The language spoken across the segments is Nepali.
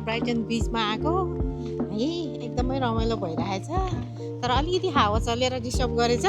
ब्राइटन बीचमा आएको है एकदमै रमाइलो भइरहेछ तर अलिकति हावा चलेर डिस्टर्ब गरेछ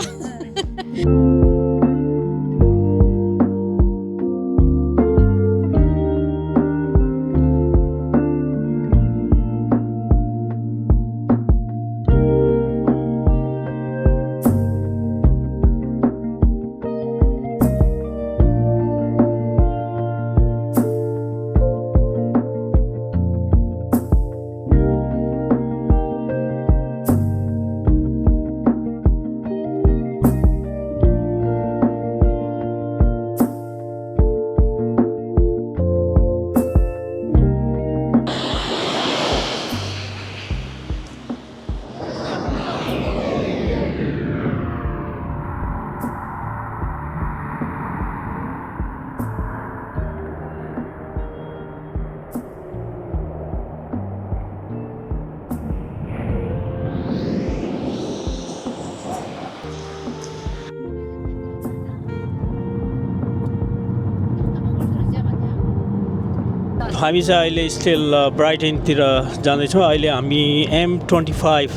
हामी चाहिँ अहिले स्टिल ब्राइटनतिर जाँदैछौँ अहिले हामी M25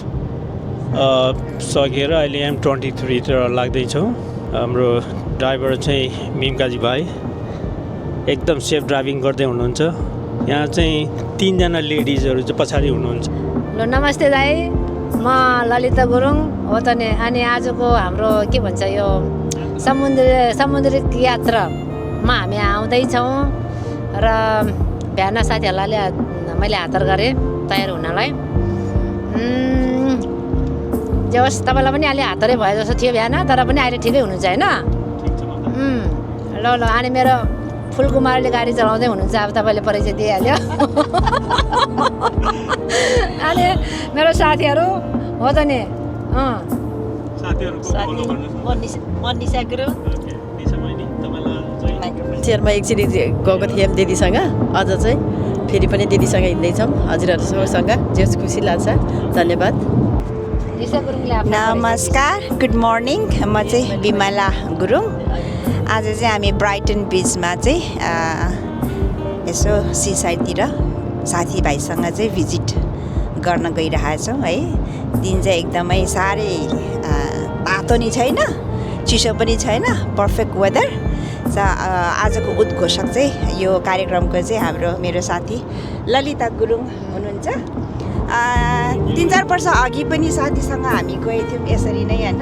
सकेर अहिले M23 तिर लाग्दैछौँ हाम्रो ड्राइभर चाहिँ मिमकाजी भाइ एकदम सेफ ड्राइभिङ गर्दै हुनुहुन्छ यहाँ चाहिँ 3 जना लेडिजहरू चाहिँ पछाडि हुनुहुन्छ ल नमस्ते दाइ म ललिता गुरुङ हो त नि अनि आजको हाम्रो के भन्छ यो समुद्रिक यात्रामा हामी आउँदैछौँ र बिहान साथीहरूलाई मैले हतार गरेँ तयार हुनलाई जे होस् तपाईँलाई पनि अहिले हतारै भयो जस्तो थियो बिहान तर पनि अहिले ठिकै हुनुहुन्छ होइन ल ल अनि मेरो फुलकुमारले गाडी चलाउँदै हुनुहुन्छ अब तपाईँले परिचय दिइहाल्यो अनि मेरो साथीहरू हो त नि निशा गुरुङ चेयरमा एकचोटि गएको थिएँ दिदीसँग अझ चाहिँ फेरि पनि दिदीसँग हिँड्दैछौँ हजुरहरूसँग जे खुसी लाग्छ धन्यवाद नमस्कार गुड मर्निङ म चाहिँ बिमला गुरुङ आज चाहिँ हामी ब्राइटन बिचमा चाहिँ यसो सी साइडतिर साथीभाइसँग चाहिँ भिजिट गर्न गइरहेछौँ है दिन चाहिँ एकदमै साह्रै तातो नि छैन चिसो पनि छैन पर्फेक्ट वेदर आजको उद्घोषक चाहिँ यो कार्यक्रमको चाहिँ मेरो साथी ललिता गुरुङ हुनुहुन्छ 3-4 वर्ष अघि पनि साथीसँग हामी गएको थियौँ यसरी नै होइन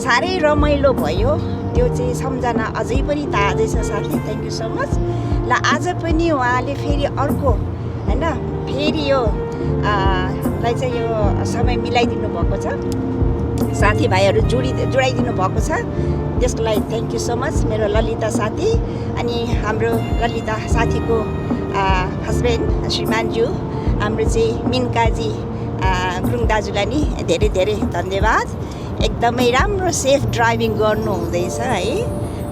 साह्रै रमाइलो भयो त्यो चाहिँ सम्झना अझै पनि ताजै छ साथी थ्याङ्क यू सो मच ल आज पनि उहाँले फेरि अर्को होइन फेरि यो लाई चाहिँ यो समय मिलाइदिनु भएको छ साथीभाइहरू जोडाइदिनु भएको छ त्यसको लागि थ्याङ्क यू सो मच मेरो ललिता साथी अनि हाम्रो ललिता साथीको हस्बेन्ड श्रीमानज्यू हाम्रो चाहिँ मिनकाजी गुरुङ दाजुलाई नि धेरै धेरै धन्यवाद एकदमै राम्रो सेफ ड्राइभिङ गर्नु हुँदैछ है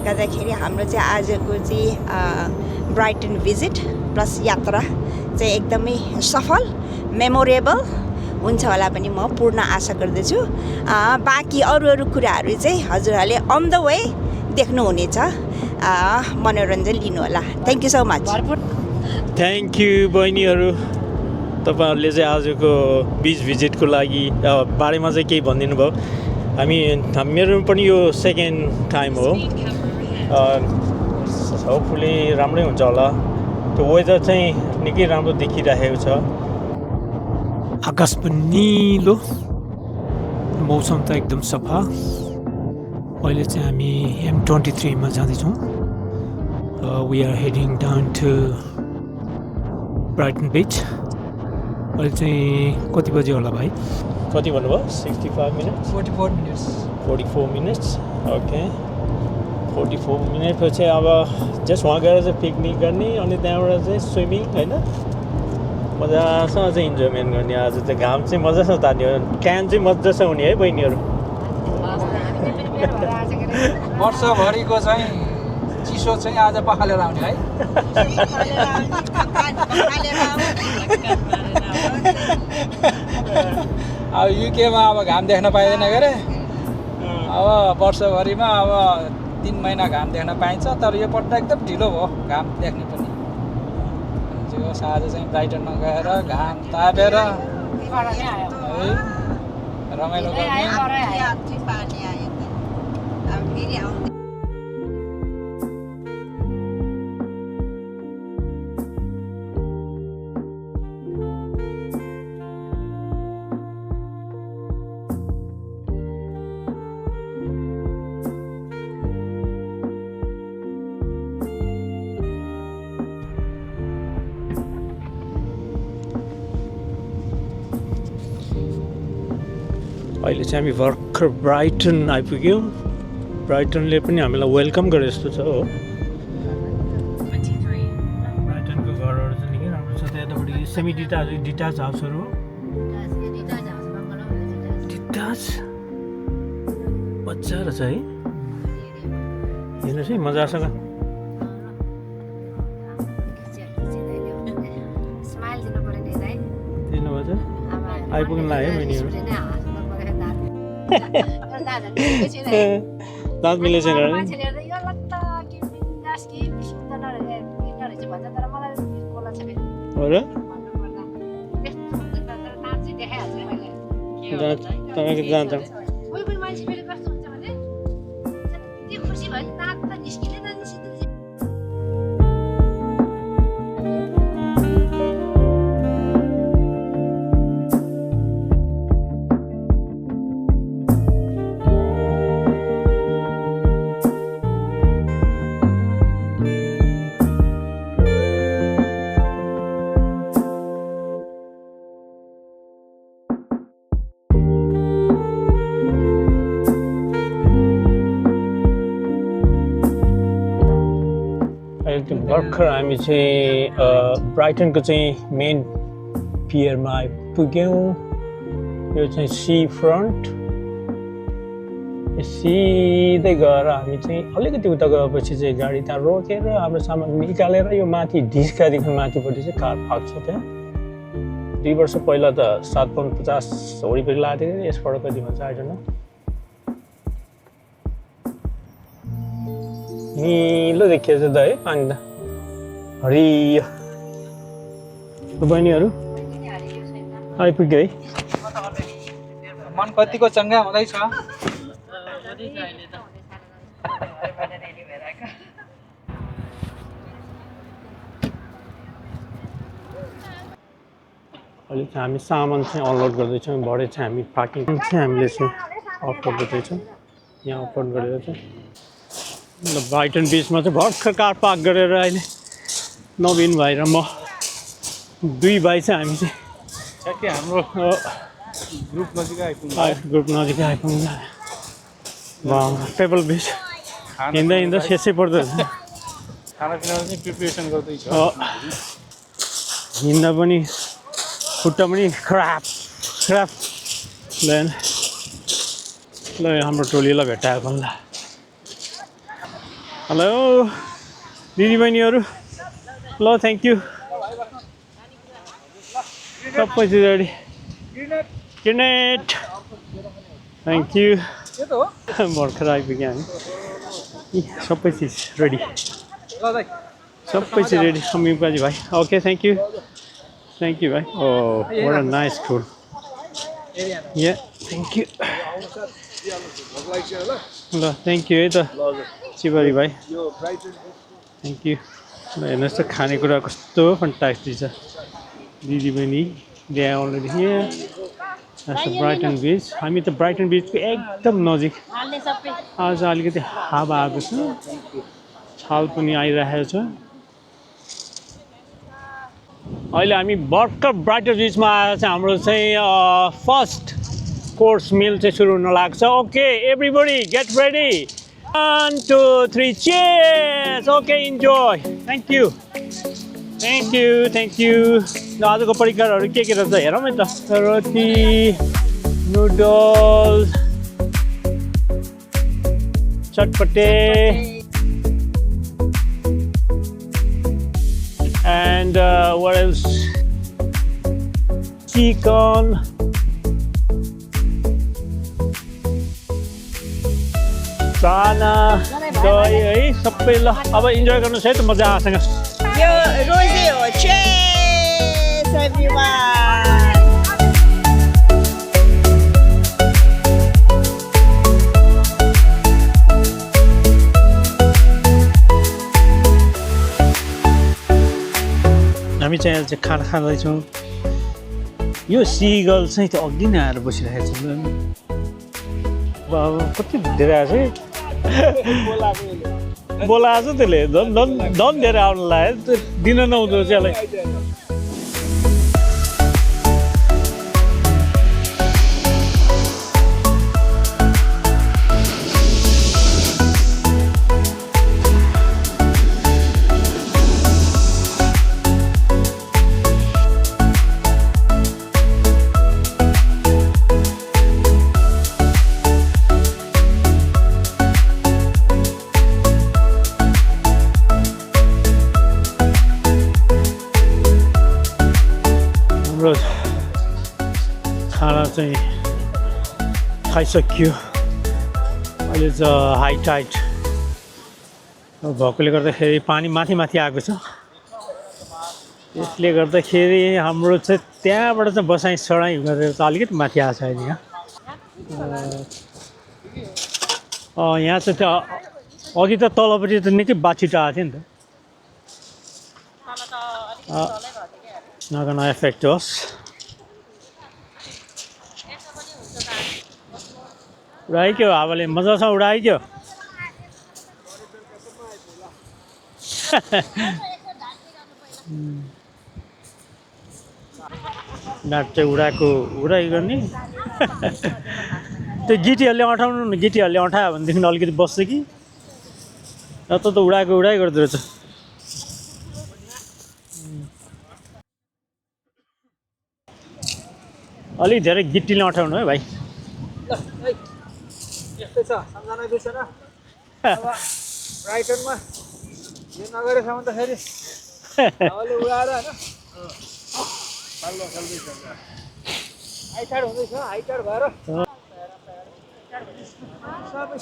गर्दाखेरि हाम्रो चाहिँ आजको चाहिँ ब्राइटन भिजिट प्लस यात्रा चाहिँ एकदमै सफल मेमोरेबल हुन्छ होला पनि म पूर्ण आशा गर्दछु बाँकी अरू कुराहरू चाहिँ हजुरहरूले अन द वे देख्नुहुनेछ मनोरञ्जन लिनुहोला thank you so much thank you बहिनीहरू तपाईँहरूले चाहिँ आजको बिच भिजिटको लागि बारेमा चाहिँ केही भनिदिनु भयो मेरो पनि यो सेकेन्ड टाइम हो होपफुली राम्रै हुन्छ होला त्यो वेदर चाहिँ निकै राम्रो देखिरहेको छ आकाश पनि निलो मौसम त एकदम सफा अहिले चाहिँ हामी M23 मा जाँदैछौँ we are heading down to Brighton beach अहिले चाहिँ कति बजे होला भाइ कति भन्नुभयो 65 मिनट्स 44 मिनट्स ओके 44 मिनटपछि अब जस्ट वहाँ गएर चाहिँ पिकनिक गर्ने अनि त्यहाँबाट चाहिँ स्विमिङ होइन मजासँग चाहिँ इन्जोयमेन्ट गर्ने आज चाहिँ घाम चाहिँ मजासँग तान्यो क्यान चाहिँ मजासँग हुने है बहिनीहरू वर्षभरिको चाहिँ चिसो चाहिँ आज पखालेर आउने है अब युकेमा अब घाम देख्न पाइँदैन के अरे अब वर्षभरिमा अब 3 महिना घाम देख्न पाइन्छ तर यो पल्ट एकदम ढिलो भयो घाम देख्ने पनि जो आज चाहिँ ब्राइटनमा गएर घाम तापेर है रमाइलो गर्ने अहिले चाहिँ हामी भर्खर ब्राइटन आइपुग्यौँ ब्राइटनले पनि हामीलाई वेलकम गरे जस्तो छ हो ब्राइटनको घरहरू चाहिँ निकै राम्रो छ त्यतापट्टि सेमी डिटाच हाउसहरू हो डिटाच मजा रहेछ है हेर्नुहोस् है मजासँग दिनुभयो त आइपुग्नु लाग्यो बहिनीहरू दाँत मिलेछ हो र तपाईँको जान्छ भर्खर हामी चाहिँ ब्राइटनको चाहिँ मेन पियरमा आइपुग्यौँ यो चाहिँ सी फ्रन्ट सिधै गएर हामी चाहिँ अलिकति उता गएपछि चाहिँ गाडी त्यहाँ रोकेर हाम्रो सामान निकालेर यो माथि ढिस्कादेखि माथिपट्टि चाहिँ कार पार्क छ त्यहाँ 2 वर्ष पहिला त 7.50 वरिपरि लागेको थियो यसबाट कति भन्छ आइडन निलो देखिएछ त है पानी त हरियो बहिनीहरू आइपुग्यो है मन कतिको चङ्गा हुँदैछ अहिले चाहिँ हामी सामान चाहिँ अनलोड गर्दैछौँ भरे चाहिँ हामी पार्किङ चाहिँ हामीले चाहिँ अफ गर्दैछौँ यहाँ अफलोड गरेर चाहिँ ल ब्राइटन बिचमा चाहिँ भर्खर कार पार्क गरेर अहिले नवीन भाइ र म 2 भाइ चाहिँ हामी चाहिँ ठ्याक्कै हाम्रो ग्रुप नजिकै आइपुग्नु टेबल बिच हिँड्दा हिँड्दा शेषै पर्दो रहेछ खानापिना चाहिँ प्रिपरेसन गर्दैछ हिँड्दा पनि खुट्टा पनि खराब ल हाम्रो टोलीलाई भेटाएको ल हेलो दिदी बहिनीहरू ल थ्याङ्क यू सबै चिज ready good night thank you भर्खर आइपुग्यो हामी सबै चिज रेडी सबै चिज रेडी समीपाजी भाइ ओके थ्याङ्क यू भाइ oh what a nice food yeah thank you ल थ्याङ्क यू है त शिवरी भाइ थ्याङ्क यू ल हेर्नुहोस् त खानेकुरा कस्तो फन्टास्टिक छ दिदी बहिनी they are already here Brighton beach हामी त ब्राइटन बिचको एकदम नजिक आज अलिकति हावा आएको छ छाल पनि आइरहेको छ अहिले हामी भर्खर ब्राइटन बिचमा आएर चाहिँ हाम्रो चाहिँ फर्स्ट कोर्स मिल चाहिँ सुरु हुन लाग्छ okay everybody get ready 1, 2, 3, cheers! Okay, enjoy. Thank you. Thank you, thank you. ल आजको परिकारहरू के रहेछ हेरौँ है त रोटी noodles चटपटे and what else? Chicken. चाना दही है सबै ल अब इन्जोय गर्नुहोस् है त मजासँग यो रोजे हो cheers everyone हामी चाहिँ अहिले चाहिँ खाना खाँदैछौँ यो सिगल चाहिँ त्यो अघि नै आएर बसिरहेको छ अब कति धेरै आएको छ बोलाएको छ त्यसले झन् धेरै आउनु लाग्यो दिन नहुँदो रहेछ यसलाई हाम्रो खाना चाहिँ खाइसक्यो अहिले चाहिँ हाई टाइड भएकोले गर्दाखेरि पानी माथि माथि आएको छ यसले गर्दाखेरि हाम्रो चाहिँ त्यहाँबाट चाहिँ बसाइ सडाइ गरेर चाहिँ अलिकति माथि आएको छ अहिले यहाँ चाहिँ त्यो अघि त तलपट्टि त निकै बाछिटो आएको थियो नि त not gonna affect us. उडाइक्यो हावाले मजासँग उडाइक्यो नाट चाहिँ उडाइ गर्ने त्यो गिटीहरूले अँठाउनु न गिटीहरूले अँठायो भनेदेखि अलिकति बस्छ कि त उडाएको उडाइ गर्दो रहेछ अलिक धेरै गिट्टीले अँठाउनु है भाइ यस्तै छ सम्झना बिर्सेन अब ब्राइटनमा यो नगरेसम्म त फेरि हावाले उडाएर होइन हाइटाइड हुँदैछ हाइटाइड भएर सबै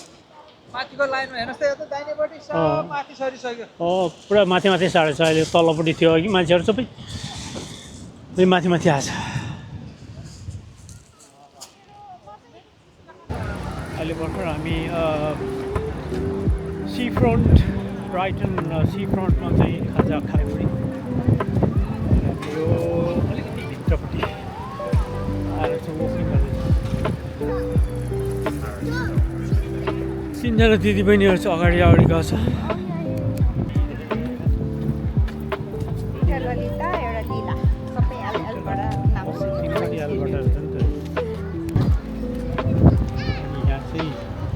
माथिको लाइनमा हेर्नुहोस् त यो त दाहिनेपट्टि सब माथि सरिसक्यो पुरा माथि माथि सारेछ अहिले तलपट्टि थियो अघि मान्छेहरू सबै माथि माथि आएछ अहिले भर्खर हामी सी फ्रन्ट ब्राइटन सी फ्रन्टमा चाहिँ खाजा खायौँ नि यो अलिकति भित्रपट्टि आएर चाहिँ वकिङ गर्दैछ तिनजना दिदीबहिनीहरू चाहिँ अगाडि गएको छ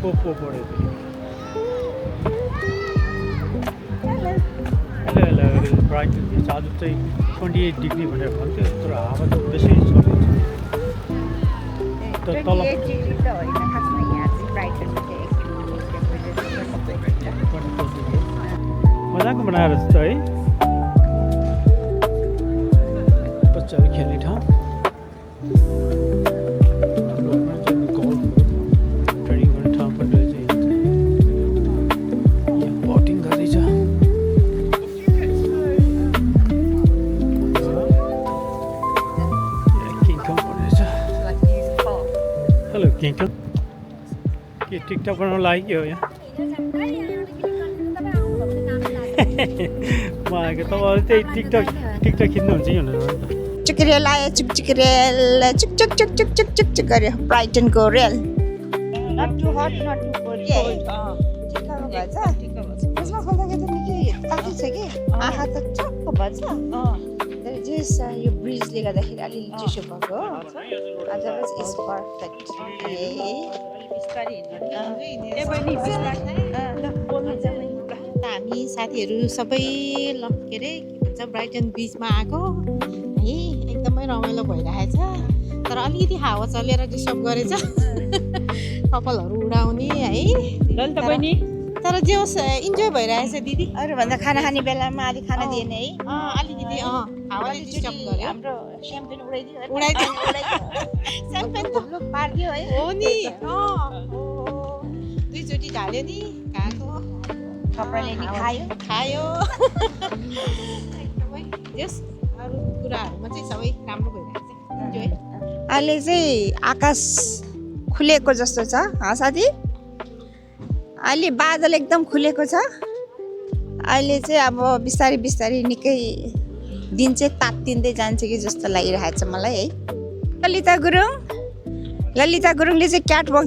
पोपो पढ्यो ब्राइटन बिच आज चाहिँ 28 डिग्री भनेर भन्थ्यो तर हावा चाहिँ बेसी चल्दैछ तल मजाको बनाएर छ है बच्चाहरू खेल्ने ठाउँ के टिकटक बनाउनु लागि के हो यहाँ म आएको तपाईँहरू त्यही टिकटक खिच्नुहुन्छ कि भनेर चुकरेल आयो चुकरेल चुक चुक चुक चुक चुक चुक चुक गर्यो ब्राइटनको rail not too hot not too cold ठिक्कको भएछ यसमा खोल्दाखेरि त निकै तातो छ कि आँखा त चक्क भएछ तर जस यो ब्रिजले गर्दाखेरि अलिअलि चिसो भएको हो अदरवाइज इज पर्फेक्ट हामी साथीहरू सबै के अरे के भन्छ ब्राइटन बिचमा आएको है एकदमै रमाइलो भइरहेछ तर अलिकति हावा चलेर डिस्टर्ब गरेछ कपालहरू उडाउने है तर जे होस् इन्जोय भइरहेछ दिदी अरूभन्दा खाना खाने बेलामा अलिक खाना दिएन है अलिकति हावाले डिस्टर्ब गर्यो हाम्रो स्याम्पेन उडाइदियो स्याम्पेन त पारिदियो है हो नि दुईचोटि ढाल्यो नि घाँको कपडाले नि खायो एकदमै यस अरू कुराहरूमा चाहिँ सबै राम्रो भइरहेको छ इन्जोय अहिले चाहिँ आकाश खुलेको जस्तो छ साथी अहिले बादल एकदम खुलेको छ अहिले चाहिँ अब बिस्तारै बिस्तारै निकै दिन चाहिँ तात्तिँदै जान्छ कि जस्तो लागिरहेको छ मलाई है ललिता गुरुङले चाहिँ क्याट वक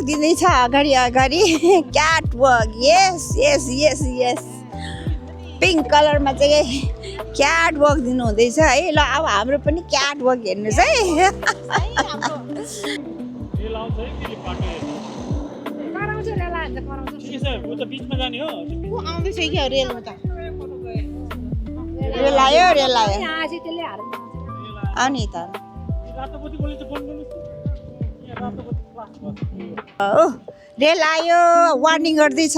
दिँदैछ अगाडि क्याट वक यस यस यस यस पिङ्क कलरमा चाहिँ क्याट वक दिनु हुँदैछ है ल अब हाम्रो पनि क्याट वक हेर्नुहोस् है आउँदैछ क्या रेलमा त रेल आयो अनि त रेल आयो वार्निङ गर्दैछ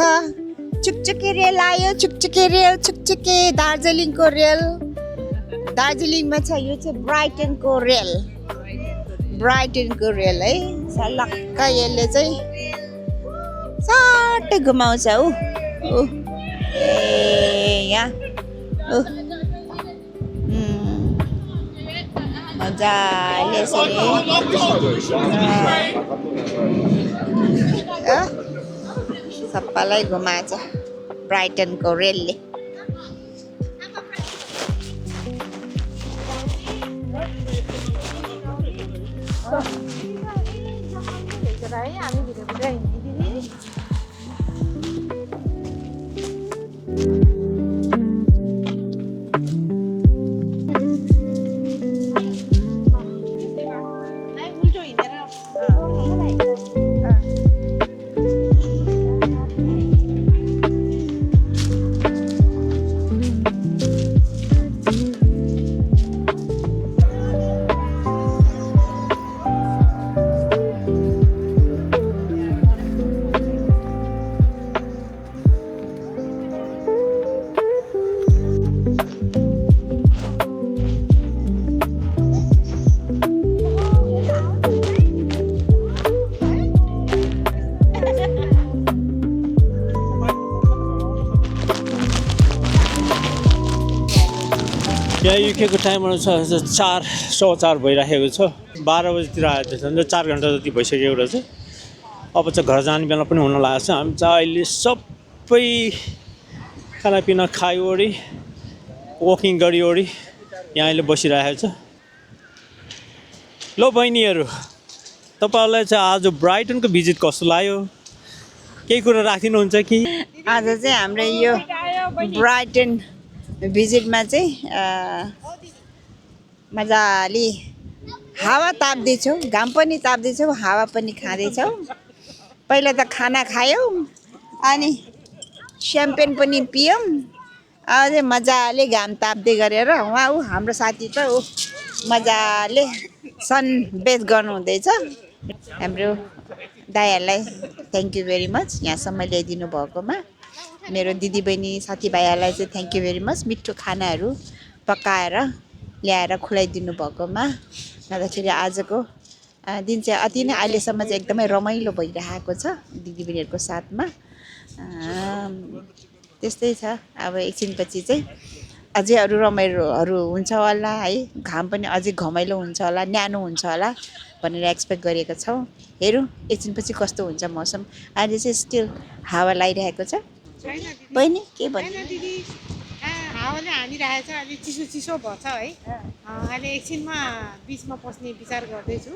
छुकछुके रेल आयो छुकछुके दार्जिलिङको रेल दार्जिलिङमा छ यो चाहिँ ब्राइटनको रेल है सलक्क यसले चाहिँ सट्टै घुमाउँछ यहाँ मजाले सबैलाई घुमाएछ ब्राइटनको रेलले यहाँ युकेको टाइमहरू छ 4:15 भइराखेको छ 12 बजीतिर आएको छ 4 घन्टा जति भइसकेको रहेछ अब चाहिँ घर जाने बेला पनि हुन लागेको छ हामी चाहिँ अहिले सबै खानापिना खाइवरी वकिङ गरिवरी यहाँ अहिले बसिरहेको छ लो बहिनीहरू तपाईँहरूलाई चाहिँ आज ब्राइटनको भिजिट कस्तो लाग्यो केही कुरा राखिदिनुहुन्छ कि आज चाहिँ हाम्रो यो ब्राइटन भिजिटमा चाहिँ मजाले हावा ताप्दैछौँ घाम पनि ताप्दैछौँ हावा पनि खाँदैछौँ पहिला त खाना खायौँ अनि स्याम्पेन पनि पियौँ अझै मजाले घाम ताप्दै गरेर उहाँ हाम्रो साथी त मजाले सनबेथ गर्नुहुँदैछ हाम्रो दाइहरूलाई थ्याङ्क यू भेरी मच यहाँसम्म ल्याइदिनु भएकोमा मेरो दिदीबहिनी साथीभाइहरूलाई चाहिँ थ्याङ्क यू भेरी मच मिठो खानाहरू पकाएर ल्याएर खुवाइदिनु भएकोमा गर्दाखेरि आजको दिन चाहिँ अति नै अहिलेसम्म चाहिँ एकदमै रमाइलो भइरहेको छ दिदीबहिनीहरूको साथमा त्यस्तै छ अब एकछिनपछि चाहिँ अझै अरू रमाइलोहरू हुन्छ होला है घाम पनि अझै घमाइलो हुन्छ होला न्यानो हुन्छ होला भनेर एक्सपेक्ट गरेको छौँ हेरौँ एकछिनपछि कस्तो हुन्छ मौसम अहिले चाहिँ स्टिल हावा लगाइरहेको छ बहिनी के भन्नु दिदी हावाले हानिरहेको छ अहिले चिसो चिसो भएछ है अहिले एकछिनमा बिचमा पस्ने विचार गर्दैछु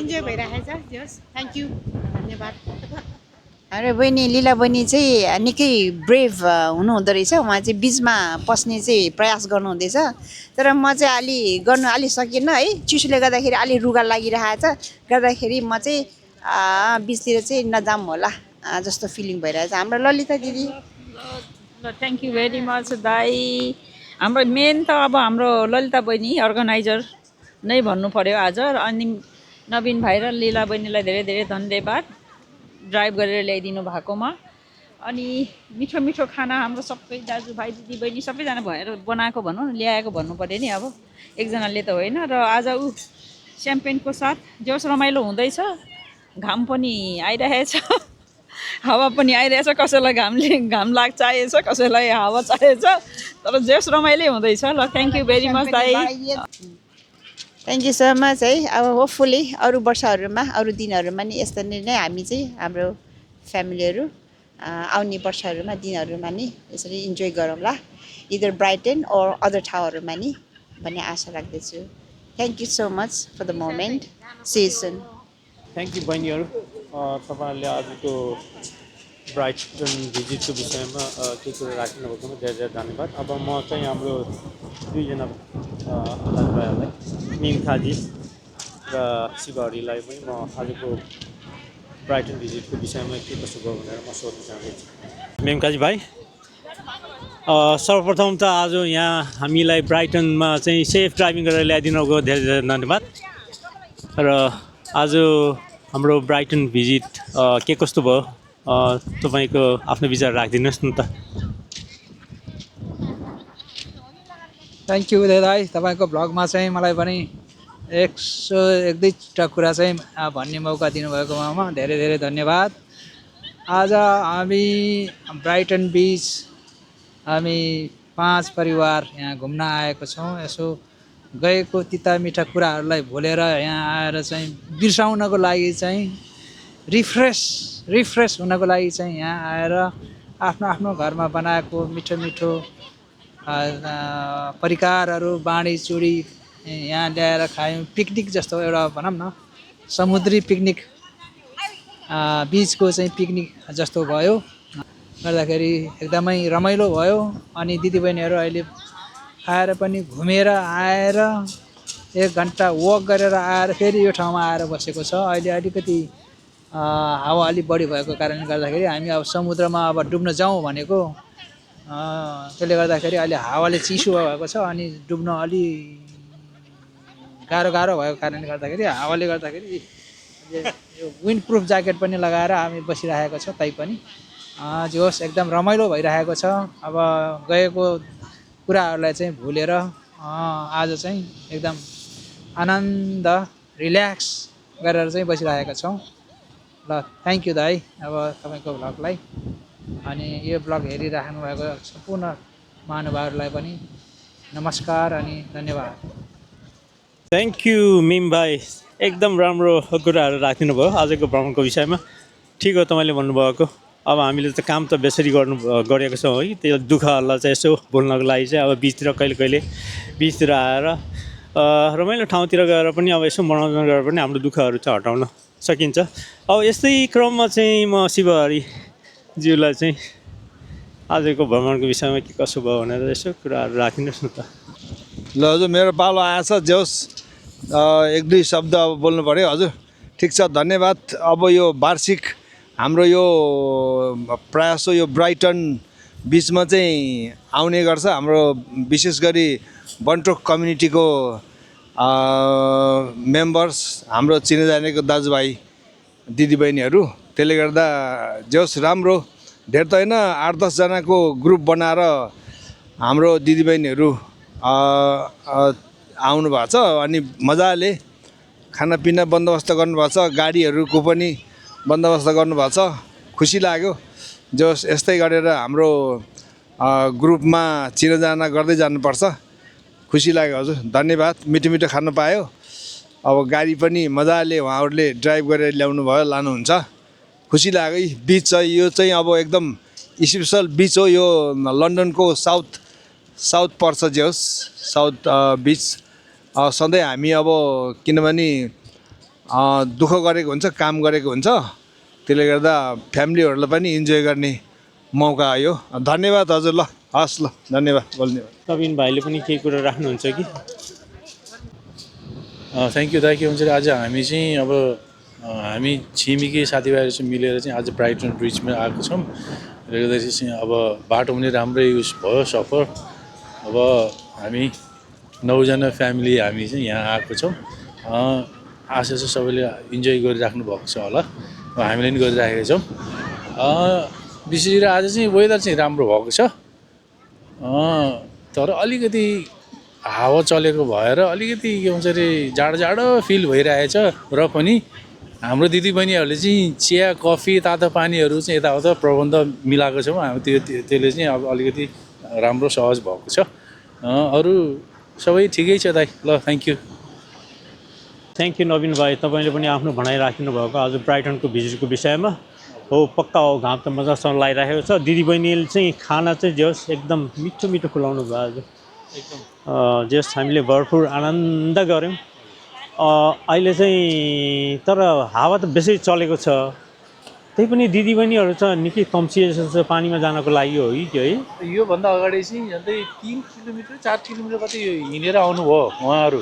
इन्जोय भइरहेको छ जस थ्याङ्क यू धन्यवाद हाम्रो बहिनी लीला बहिनी चाहिँ निकै ब्रेभ हुनुहुँदो रहेछ। उहाँ चाहिँ बिचमा पस्ने चाहिँ प्रयास गर्नुहुँदैछ, तर म चाहिँ अलि सकिनँ है, चिसोले गर्दाखेरि अलि रुगा लागिरहेछ गर्दाखेरि म चाहिँ बिचतिर चाहिँ नजाम होला जस्तो फिलिङ भइरहेछ। हाम्रो ललिता दिदी थ्याङ्क यू भेरी मच दाई। हाम्रो मेन त अब हाम्रो ललिता बहिनी अर्गनाइजर नै भन्नु पर्यो आज। अनि नवीन भाइ र लीला बहिनीलाई धेरै धेरै धन्यवाद ड्राइभ गरेर ल्याइदिनु भएकोमा। अनि मिठो मिठो खाना हाम्रो सबै दाजुभाइ दिदीबहिनी सबैजना भएर बनाएको भनौँ न, ल्याएको भन्नु पऱ्यो नि, अब एकजनाले त होइन। र आज स्याम्पेनको साथ जोस् रमाइलो हुँदैछ। घाम पनि आइरहेछ, हावा पनि आइरहेछ, कसैलाई घाम लाग चाहिएछ, कसैलाई हावा चाहिएछ, तर जोस् रमाइलो हुँदैछ। ल थ्याङ्क यू भेरी मच दाई। थ्याङ्क यू सो मच है। अब होपफुली अरू वर्षहरूमा अरू दिनहरूमा नि यस्तो नै हामी चाहिँ हाम्रो फ्यामिलीहरू आउने वर्षहरूमा दिनहरूमा नि यसरी इन्जोय गरौँला, इदर ब्राइटन ओर अदर ठाउँहरूमा नि भन्ने आशा राख्दछु। Thank you so much for the moment. See you soon. Thank you बहिनीहरू, तपाईँहरूले आजको ब्राइटन भिजिटको विषयमा के कुरा राख्नु भएकोमा धेरै धेरै धन्यवाद। अब म चाहिँ हाम्रो दुईजना दाजुभाइहरूलाई मिम खाजी र शिवहरीलाई पनि म आजको ब्राइटन भिजिटको विषयमा के कसो भयो भनेर म सोध्न चाहन्छु। मिम खाजी भाइ, सर्वप्रथम त आज यहाँ हामीलाई ब्राइटनमा चाहिँ सेफ ड्राइभिङ गरेर ल्याइदिनुको धेरै धेरै धन्यवाद। र आज हाम्रो ब्राइटन भिजिट के कस्तो भयो तपाईँको आफ्नो विचार राखिदिनुहोस् न त। थ्याङ्क यू दाइ, तपाईँको भ्लगमा चाहिँ मलाई पनि एक दुईवटा कुरा चाहिँ भन्ने मौका दिनुभएकोमा धेरै धेरै धन्यवाद। आज हामी ब्राइटन बिच हामी 5 परिवार यहाँ घुम्न आएको छौँ। यसो गएको तिता मिठा कुराहरूलाई भुलेर यहाँ आएर चाहिँ बिर्साउनको लागि चाहिँ रिफ्रेस हुनको लागि चाहिँ यहाँ आएर आफ्नो आफ्नो घरमा बनाएको मिठो मिठो परिकारहरू बाँडीचुडी यहाँ ल्याएर खायौँ। पिकनिक जस्तो एउटा भनौँ न, समुद्री पिकनिक, बिचको चाहिँ पिकनिक जस्तो भयो, गर्दाखेरि एकदमै रमाइलो भयो। अनि दिदीबहिनीहरू अहिले आएर पनि घुमेर आएर 1 घन्टा वक गरेर आएर फेरि यो ठाउँमा आएर बसेको छ। अहिले अलिकति हावा अलिक बढी भएको कारणले गर्दाखेरि हामी अब समुद्रमा अब डुब्न जाउँ भनेको, त्यसले गर्दाखेरि अहिले हावाले चिसो भएको छ अनि डुब्न अलि गाह्रो भएको कारणले गर्दाखेरि हावाले गर्दाखेरि यो विन्ड प्रुफ ज्याकेट पनि लगाएर हामी बसिरहेको छ। तैपनि जे होस् एकदम रमाइलो भइरहेको छ। अब गएको कुराहरूलाई चाहिँ भुलेर आज चाहिँ एकदम आनन्द रिल्याक्स गरेर चाहिँ बसिरहेका छौँ। ल थ्याङ्क यू दाइ अब तपाईँको भ्लगलाई, अनि यो भ्लग हेरिराख्नु भएको सम्पूर्ण महानुभावहरूलाई पनि नमस्कार अनि धन्यवाद। थ्याङ्क यू मिम भाइ, एकदम राम्रो कुराहरू राखिदिनु भयो आजको भ्रमणको विषयमा। ठिक हो तपाईँले भन्नुभएको। अब हामीले त काम त बेसरी गरेको छौँ है, त्यो दुःखहरूलाई चाहिँ यसो भुल्नको लागि चाहिँ अब बिचतिर कहिले बिचतिर आएर रमाइलो ठाउँतिर गएर पनि अब यसो मनोरञ्जन गरेर पनि हाम्रो दुःखहरू चाहिँ हटाउन सकिन्छ। अब यस्तै क्रममा चाहिँ म शिवहरीज्यूलाई चाहिँ आजको भ्रमणको विषयमा के कसो भयो भनेर यसो कुराहरू राखिदिनुहोस् न त। ल हजुर, मेरो पालो आएछ, जे होस् 1-2 शब्द अब बोल्नु पऱ्यो। हजुर ठिक छ, धन्यवाद। अब यो वार्षिक हाम्रो यो प्रायः यो ब्राइटन बिचमा चाहिँ आउने गर्छ हाम्रो विशेष गरी बन्टोक कम्युनिटीको मेम्बर्स, हाम्रो चिनाजानेको दाजुभाइ दिदीबहिनीहरू। त्यसले गर्दा जे होस् राम्रो, धेर त होइन 8-10 जनाको ग्रुप बनाएर हाम्रो दिदीबहिनीहरू आउनु भएको छ। अनि मजाले खानापिना बन्दोबस्त गर्नुभएको छ, गाडीहरूको पनि बन्दोबस्त गर्नुभएको छ, खुसी लाग्यो। जो यस्तै गरेर हाम्रो ग्रुपमा चिनाजाना गर्दै जानुपर्छ, खुसी लाग्यो। हजुर धन्यवाद। मिठो मिठो खानु पायो। अब गाडी पनि मजाले उहाँहरूले ड्राइभ गरेर ल्याउनु भयो, लानुहुन्छ, खुसी लाग्यो। बिच चाहिँ यो चाहिँ अब एकदम स्पेसल बिच हो। यो लन्डनको साउथ पर्छ, जे होस् साउथ बिच। सधैँ हामी अब किनभने दुःख गरेको हुन्छ, काम गरेको हुन्छ, त्यसले गर्दा फ्यामिलीहरूलाई पनि इन्जोय गर्ने मौका आयो। धन्यवाद हजुर। ल हस् ल धन्यवाद धन्यवाद। नवीन भाइले पनि केही कुरा राख्नुहुन्छ कि? थ्याङ्क यू दाइ। के भन्छ आज हामी चाहिँ अब हामी छिमेकी साथीभाइहरू चाहिँ मिलेर चाहिँ आज ब्राइटन ब्रिजमा आएको छौँ। त्यसले गर्दाखेरि चाहिँ अब बाटो पनि राम्रै उस भयो सफर। अब हामी 9 जना फ्यामिली हामी चाहिँ यहाँ आएको छौँ। आशा चाहिँ सबैले इन्जोय गरिराख्नु भएको छ होला। हामीले पनि गरिराखेका छौँ। विशेष गरी आज चाहिँ वेदर चाहिँ राम्रो भएको छ। तर अलिकति हावा चलेको भएर अलिकति के भन्छ अरे जाडो जाडो फिल भइरहेछ। र पनि हाम्रो दिदीबहिनीहरूले चाहिँ चिया कफी तातो पानीहरू चाहिँ यताउता प्रबन्ध मिलाएको छौँ। हामी त्यसले चाहिँ अब अलिकति राम्रो सहज भएको छ। अरू सबै ठिकै छ दाइ। ल थ्याङ्क यू। थ्याङ्क यू नवीन भाइ। तपाईँले पनि आफ्नो भनाइ राख्नु भएको आज ब्राइटनको भिजिटको विषयमा। हो पक्का हो, घाम त मजासँग लगाइरहेको छ। दिदीबहिनीले चाहिँ खाना चाहिँ जे होस् एकदम मिठो मिठो खुलाउनु भयो आज एकदम। जे होस् हामीले भरपुर आनन्द गऱ्यौँ। अहिले चाहिँ तर हावा त बेसी चलेको छ। त्यही पनि दिदीबहिनीहरू चाहिँ निकै तम्सिएको छ पानीमा जानको लागि हो कि है? योभन्दा अगाडि चाहिँ झन्डै 3 किलोमिटर 4 किलोमिटर कति हिँडेर आउनुभयो उहाँहरू।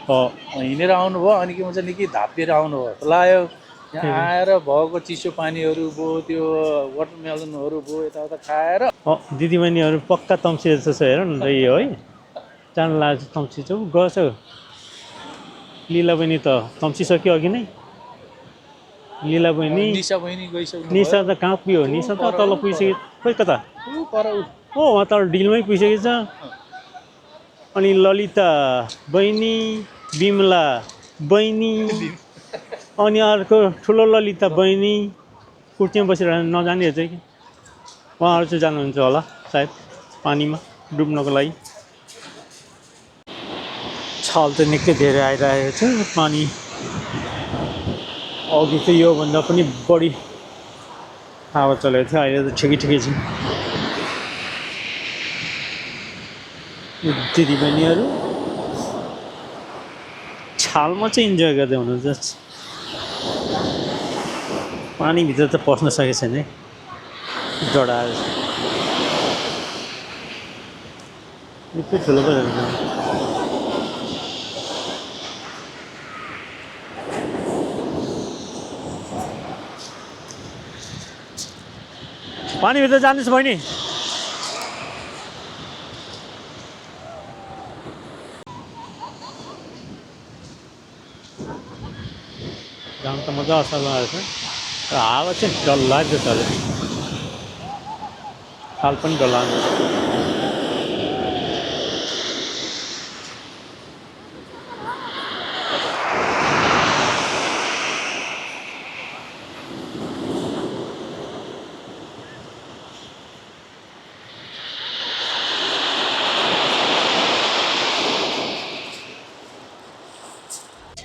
हिँडेर आउनुभयो अनि के भन्छ निकै धापिएर आउनुभयो। लाग्यो यहाँ आएर भएको चिसो पानीहरू भयो, त्यो वाटरमेलनहरू भयो, यताउता खाएर दिदीबहिनीहरू पक्का तम्सिएको छ। हेर न यो है, जान लाग्छ तम्सिन्छ गएछ। लीला बहिनी त तम्सिसक्यो अघि नै। लीला बहिनी निशा बहिनी गइसक्नु। निशा त कहाँ पुग्यो? निशा त तल पुगिसक्यो। खोइ कता हो, उहाँ त डिलमै पुगिसकेको छ। अनि ललिता बहिनी, बिमला बहिनी, अनि अर्को ठुलो ललिता बहिनी कुर्तीमा बसेर नजानेहरू चाहिँ कि उहाँहरू चाहिँ जानुहुन्छ होला सायद पानीमा डुब्नको लागि। छाल त निकै धेरै आइरहेको छ पानी। अघि चाहिँ योभन्दा पनि बढी हावा चलेको थियो। अहिले त ठिकै ठिकै छ। दिदीबहिनीहरू छालमा चाहिँ इन्जोय गर्दै हुनुहुन्छ। पानीभित्र त पस्न सकेको छैन है, डढाएर निकै ठुलो पो रहेछ। पानीभित्र जानुहोस् बहिनी। घाम त मजा आउँछ रहेछ। हावा चाहिँ डल्लाग्दो छ। हाल पनि डल्लाग्दो छ।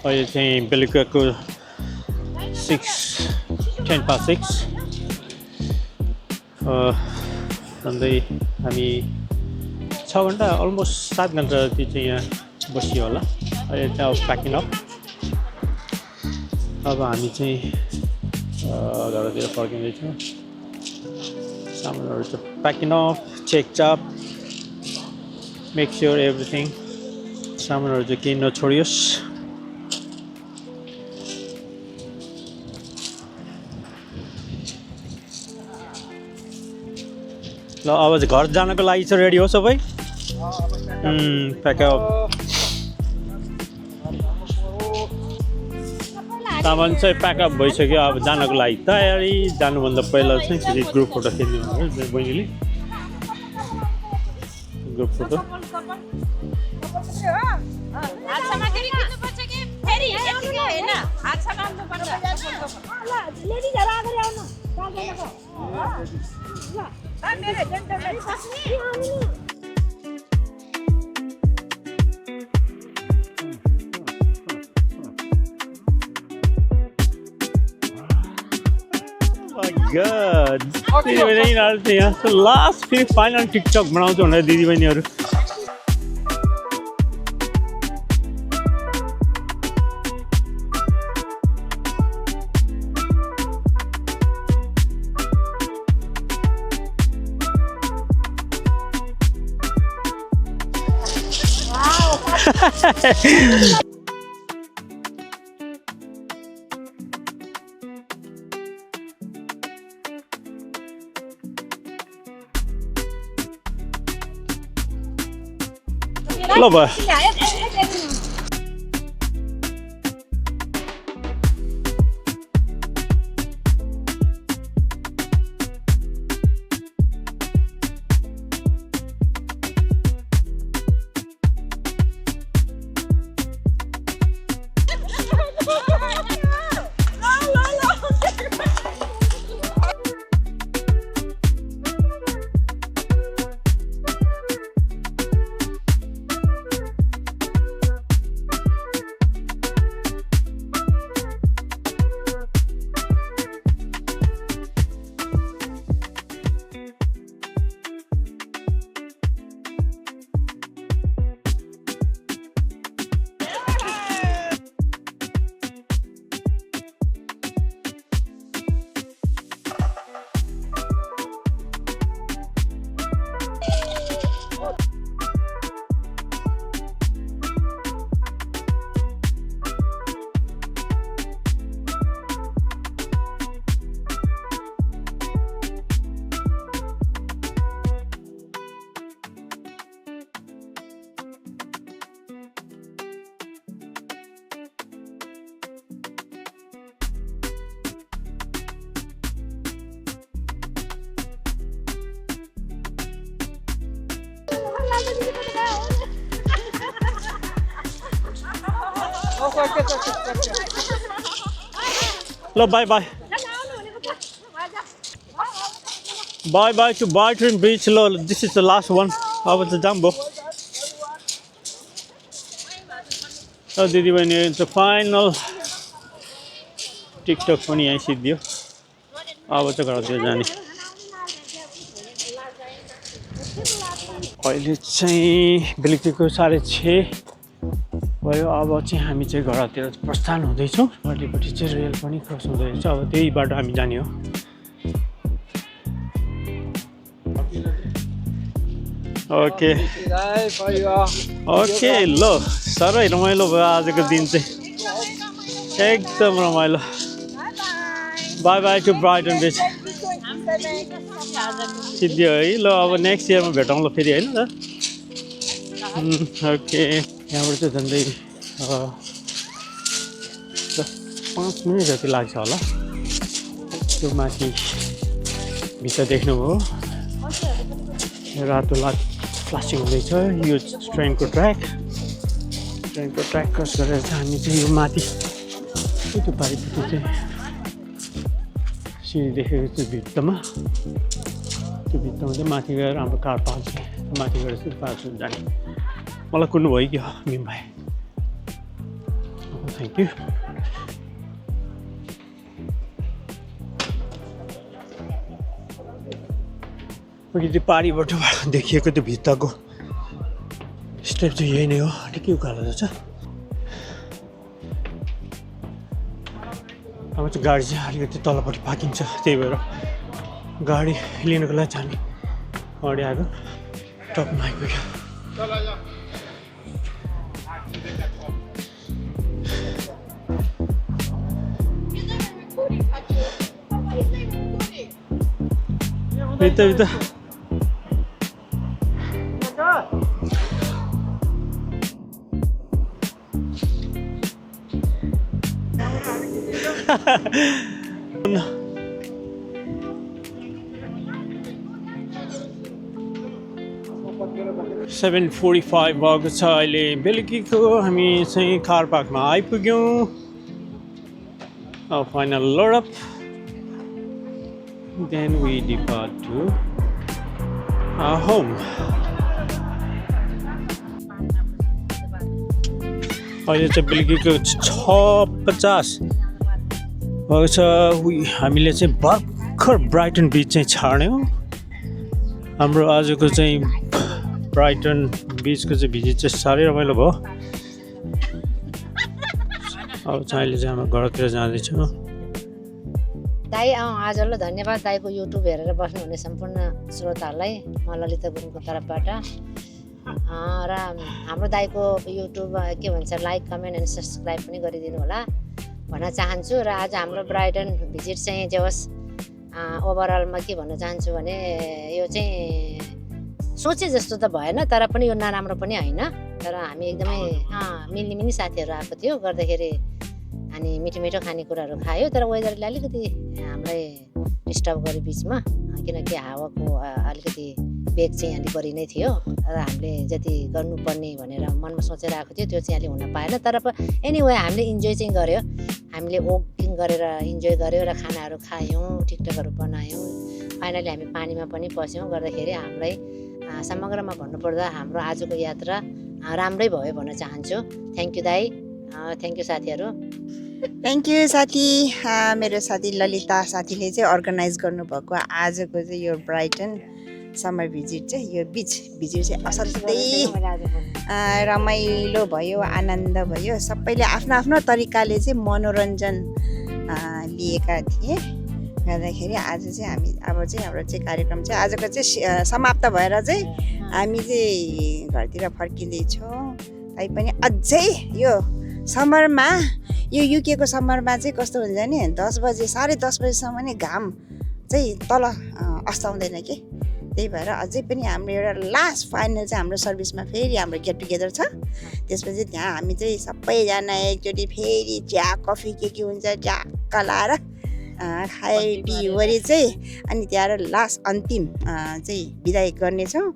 अहिले चाहिँ बेलुकाको 10:06 झन्डै हामी 6 घन्टा अलमोस्ट 7 घन्टा जति चाहिँ यहाँ बसियो होला। अहिले चाहिँ अब प्याकिङ अप। अब हामी चाहिँ घरतिर फर्किँदैछौँ। सामानहरू चाहिँ प्याकिङ अप, चेकचाप, मेक स्योर एभ्रिथिङ। सामानहरू चाहिँ केही नछोडियोस्। ल अब चाहिँ घर जानको लागि चाहिँ रेडी हो सबै? प्याकअप। सामान चाहिँ प्याकअप भइसक्यो। अब जानको लागि तयारी। जानुभन्दा पहिला चाहिँ फेरि ग्रुप फोटो खिच्नु भयो बहिनीले। ग्रुप फोटो दिदीबहिनीहरू चाहिँ यहाँ लास्ट फेरि फाइनल टिकटक बनाउँछु भनेर दिदीबहिनीहरू। ल भयो ल bye bye bye bye to Brighton beach ल this is the last one अब त जाम भयो दिदीबहिनी चाहिँ फाइनल टिकटक पनि यहीँ सिद्धियो अब चाहिँ घरतिर जाने अहिले चाहिँ बेलुकीको 6:30 भयो अब चाहिँ हामी चाहिँ घरतिर प्रस्थान हुँदैछौँ पट्टिपट्टि चाहिँ रेल पनि क्रस हुँदैछ अब त्यही बाटो हामी जाने हो ओके ओके ल साह्रै रमाइलो भयो आजको दिन चाहिँ एकदम रमाइलो बाई बाई टु ब्राइटन बिच सिद्धियो है ल अब नेक्स्ट इयरमा भेटौँ ल फेरि होइन त ओके यहाँबाट चाहिँ झन्डै 5 मिनट जति लाग्छ होला त्यो माथि भित्र देख्नुभयो रातो लाइट फ्लासिङ हुँदैछ यो ट्रेनको ट्र्याक क्रस गरेर चाहिँ हामी चाहिँ यो माथि त्यो पारिपट्टि चाहिँ सिँढी देखेको चाहिँ भित्तामा त्यो भित्तामा चाहिँ माथि गएर हाम्रो कार पार्क छ माथि गएर चाहिँ पार्क जाने मलाई कुर्नु भयो कि मिम भाइ थ्याङ्क यू मैले त्यो पारिबाट देखिएको त्यो भित्ताको स्टेप चाहिँ यही नै हो ठिकै उकालो छ अब चाहिँ गाडी चाहिँ अलिकति तलपट्टि पाकिन्छ त्यही भएर गाडी लिनको लागि चाहिँ हामी अगाडि आएको टपमा आइपुग्यो भित्ता सेभेन 45 भएको छ अहिले बेलुकीको हामी चाहिँ कार पार्कमा आइपुग्यौँ final load up then we depart to our home अहिले चाहिँ बेलुकीको 6:50 भएको छ हामीले चाहिँ भर्खर ब्राइटन बिच चाहिँ छाड्यौँ हाम्रो आजको चाहिँ ब्राइटन बिचको चाहिँ भिजिट चाहिँ साह्रै रमाइलो भयो अब चाहिँ अहिले चाहिँ हाम्रो घरतिर जाँदैछौँ दाई आज ल धन्यवाद दाईको युट्युब हेरेर बस्नुहुने सम्पूर्ण श्रोताहरूलाई म ललिता गुरुङको तर्फबाट र हाम्रो दाइको युट्युब के भन्छ लाइक कमेन्ट एन्ड सब्सक्राइब पनि गरिदिनु होला भन्न चाहन्छु। र आज हाम्रो ब्राइड एन्ड भिजिट चाहिँ जे होस् ओभरअलमा के भन्न चाहन्छु भने यो चाहिँ सोचे जस्तो त भएन, तर पनि यो नराम्रो पनि होइन। तर हामी एकदमै मिल्ने साथीहरू आएको थियो गर्दाखेरि अनि मिठो मिठो खानेकुराहरू खायो। तर वेदरले अलिकति हामीलाई डिस्टर्ब गर्यो बिचमा, किनकि हावाको अलिकति बेग चाहिँ अलिक बढी नै थियो र हामीले जति गर्नुपर्ने भनेर मनमा सोचेर आएको थियो त्यो चाहिँ अलिक हुन पाएन। तर एनिवे हामीले इन्जोय चाहिँ गऱ्यो, हामीले वकिङ गरेर इन्जोय गऱ्यौँ र खानाहरू खायौँ, टिकटकहरू बनायौँ। फाइनली हामी पानीमा पनि पस्यौँ गर्दाखेरि हामीलाई समग्रमा भन्नुपर्दा हाम्रो आजको यात्रा राम्रै भयो भन्न चाहन्छु। थ्याङ्क यू दाइ, थ्याङ्क यू साथीहरू। थ्याङ्क यू साथी। मेरो साथी ललिता साथीले चाहिँ अर्गनाइज गर्नुभएको आजको चाहिँ यो ब्राइटन समर भिजिट चाहिँ यो बिच भिजिट चाहिँ असाध्यै रमाइलो भयो, आनन्द भयो। सबैले आफ्नो आफ्नो तरिकाले चाहिँ मनोरञ्जन लिएका थिए गर्दाखेरि आज चाहिँ हामी अब चाहिँ हाम्रो चाहिँ कार्यक्रम चाहिँ आजको चाहिँ समाप्त भएर चाहिँ हामी चाहिँ घरतिर फर्किँदैछौँ। तैपनि अझै यो समरमा यो युकेको समरमा चाहिँ कस्तो हुन्छ नि 10 बजे 10:30 बजीसम्म नि घाम चाहिँ तल अस्ताउँदैन कि। त्यही भएर अझै पनि हाम्रो एउटा लास्ट फाइनल चाहिँ हाम्रो सर्भिसमा फेरि हाम्रो गेट टुगेदर छ। त्यसपछि त्यहाँ हामी चाहिँ सबैजना एकचोटि फेरि चिया कफी के हुन्छ झ्याक्क लाएर खाइपिवरी चाहिँ अनि त्यहाँ लास्ट अन्तिम चाहिँ बिदाई गर्नेछौँ।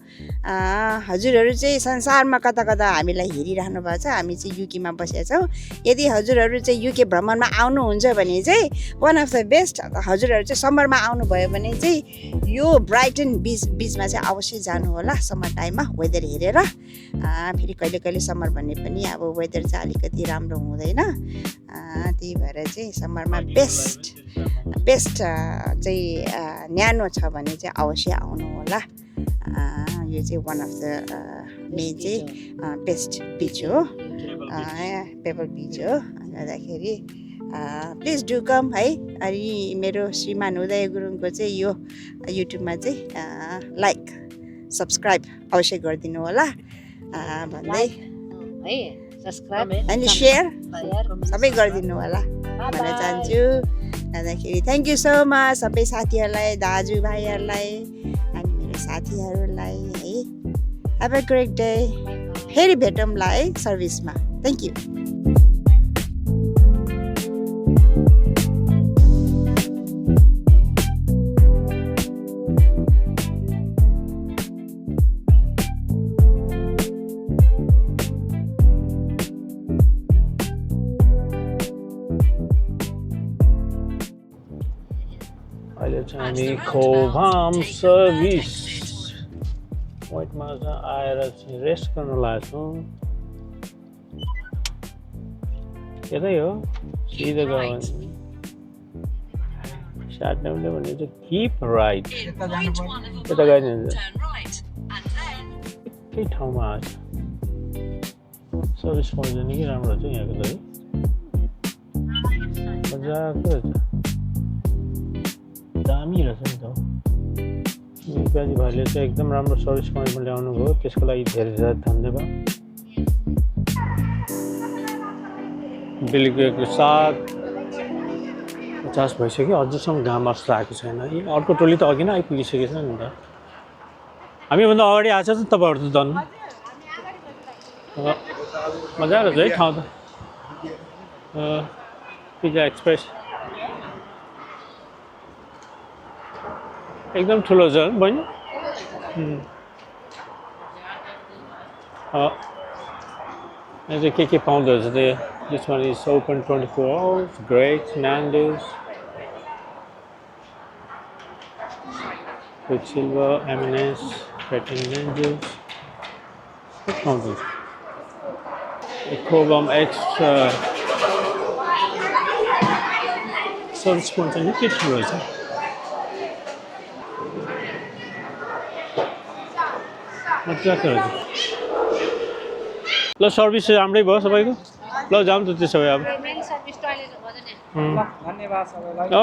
हजुरहरू चाहिँ संसारमा कता कता हामीलाई हेरिरहनु भएको छ, हामी चाहिँ युकेमा बसेका छौँ। यदि हजुरहरू चाहिँ युके भ्रमणमा आउनुहुन्छ भने चाहिँ वान अफ द बेस्ट, हजुरहरू चाहिँ समरमा आउनुभयो भने चाहिँ यो ब्राइटन बिचमा चाहिँ अवश्य जानु होला समर टाइममा वेदर हेरेर। फेरि कहिले कहिले समर भन्ने पनि अब वेदर चाहिँ अलिकति राम्रो हुँदैन, त्यही भएर चाहिँ समरमा बेस्ट चाहिँ न्यानो छ भने चाहिँ अवश्य आउनु होला। यो चाहिँ वान अफ द मेन चाहिँ बेस्ट बिच हो, पेबल बिच हो। गर्दाखेरि प्लिज डु कम है। अनि मेरो श्रीमान उदय गुरुङको चाहिँ यो युट्युबमा चाहिँ लाइक सब्सक्राइब अवश्य गरिदिनु होला भन्दै है सब्सक्राइब अनि सेयर सबै गरिदिनु होला भन्न चाहन्छु। गर्दाखेरि थ्याङ्क यू सो मच सबै साथीहरूलाई, दाजुभाइहरूलाई अनि मेरो साथीहरूलाई है। Have a great day. फेरि भेटौँला है सर्भिसमा। Thank you. अहिले चाहिँ हामी खोभाम सर्भिस पोइन्टमा चाहिँ आएर चाहिँ रेस्ट गर्न लागेछौँ। यतै हो सिधै गयो भने साट्नेले भने चाहिँ किप राइट यता गयो भने एकै ठाउँमा आएछ। सर्भिस पोइन्ट चाहिँ निकै राम्रो छ यहाँको त है, मजाको रहेछ, दामी रहेछ नि त। नेपालीभाइले चाहिँ एकदम राम्रो सर्भिस पोइन्टमा ल्याउनु भयो, त्यसको लागि धेरै धेरै धन्यवाद। बेलुकाको 7:50 भइसक्यो, अझसम्म घाम अस्त्र आएको छैन। अर्को टोली त अघि नै आइपुगिसकेको छ नि त, हामीभन्दा अगाडि आएको छ त तपाईँहरू त झन्। मजा रहेछ है ठाउँ त। पिज्जा एक्सप्रेस एकदम ठुलो छ बहिनी। यहाँ चाहिँ के पाउँदो रहेछ त्यो। This one is open 24 hours. Great, Nando's, Quicksilver, M&S, Petting Nando's. What comes with? Ecobum Extra. Service point and you get to it. मजाको रहेछ। ल सर्भिस चाहिँ राम्रै भयो सबैको। ल जाऊँ त त्यसो भए अब।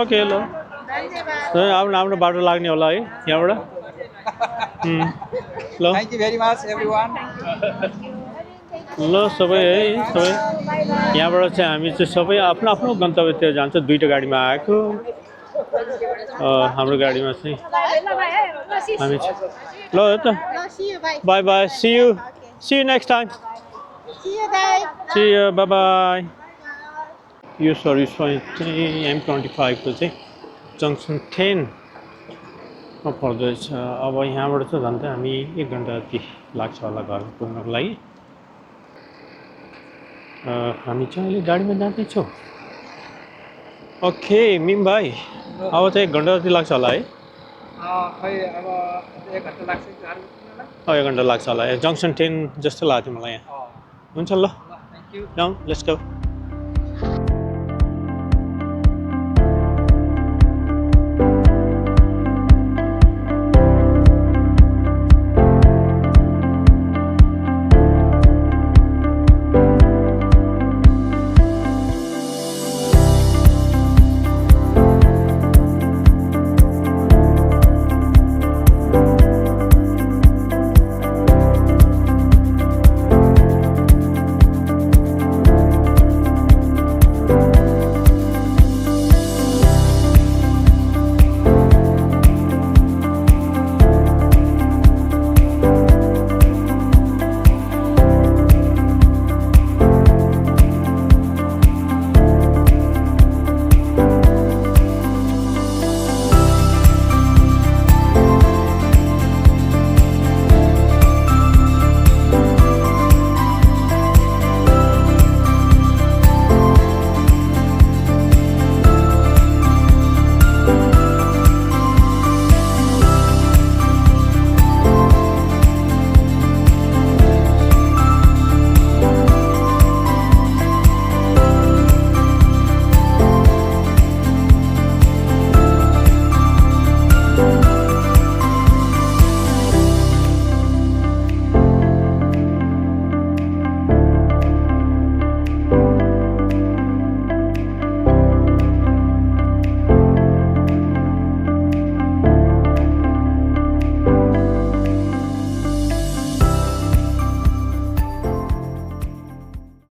ओके ल अब राम्रो बाटो लाग्ने होला है यहाँबाट। ल thank you very much everyone ल सबै है सबै यहाँबाट चाहिँ हामी चाहिँ सबै आफ्नो आफ्नो गन्तव्यतिर जान्छ 2टा गाडीमा आएको हाम्रो गाडीमा चाहिँ हामी ल त bye bye see you next time see you bye bye यो सर्भिस पोइन्ट चाहिँ M25 को चाहिँ जङ्सन 10 मा पर्दछ अब यहाँबाट चाहिँ झन्डै हामी 1 घन्टा जति लाग्छ होला घर पुग्नको लागि हामी चाहिँ अहिले गाडीमा जाँदैछौँ ओके मिम भाइ अब चाहिँ 1 घन्टा जति लाग्छ होला है खै अब 1 घन्टा लाग्छ 1 घन्टा लाग्छ होला जङ्सन 10 जस्तो लाग्थ्यो मलाई यहाँ हुन्छ ल थ्याङ्क यू जाउँ लेट्स गो